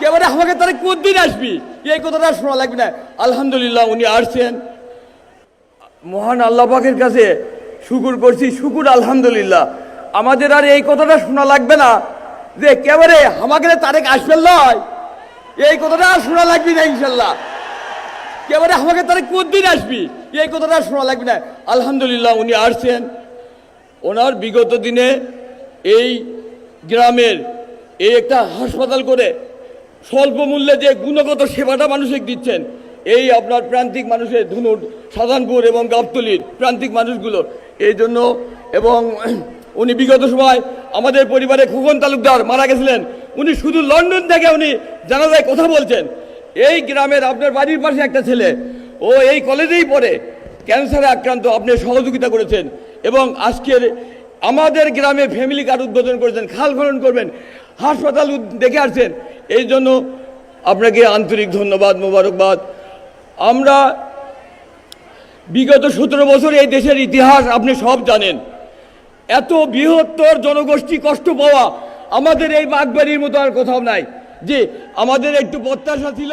এবারে আমাকে তারা কতদিন আসবি এই কথাটা শোনা লাগবে না। আলহামদুলিল্লাহ উনি আসছেন, মহান আল্লাহ পাকের কাছে শুকুর করছি, শুকুর আলহামদুলিল্লাহ। আমাদের আর এই কথাটা শোনা লাগবে না যে একেবারে আমাকে তারেক আসবেন নয়, এই কথাটা আর শোনা লাগবে না ইনশাল্লাহ। একেবারে আমাকে তারা কতদিন আসবি এই কথাটা শোনা লাগবে না। আলহামদুলিল্লাহ উনি আসছেন। ওনার বিগত দিনে এই গ্রামের এই একটা হাসপাতাল করে স্বল্প মূল্যে যে গুণগত সেবাটা মানুষকে দিচ্ছেন, এই আপনার প্রান্তিক মানুষের ধুনুর সাধারণপুর এবং গাবতলীর প্রান্তিক মানুষগুলো এই জন্য। এবং উনি বিগত সময় আমাদের পরিবারে খোকন তালুকদার মারা গেছিলেন, উনি শুধু লন্ডন থেকে উনি জানাজায় কথা বলছেন। এই গ্রামের আপনার বাড়ির পাশে একটা ছেলে, ও এই কলেজেই পড়ে, ক্যান্সারে আক্রান্ত, আপনি সহযোগিতা করেছেন এবং আজকের আমাদের গ্রামে ফ্যামিলি কার্ড উদ্বোধন করেছেন, খাল খনন করবেন, হাসপাতাল দেখে আসছেন। এই জন্য আপনাকে আন্তরিক ধন্যবাদ, মোবারকবাদ। আমরা বিগত 17 বছর এই দেশের ইতিহাস আপনি সব জানেন। এত বৃহত্তর জনগোষ্ঠী কষ্ট পাওয়া আমাদের এই বাগবাড়ির মতো আর কোথাও নাই। যে আমাদের একটু প্রত্যাশা ছিল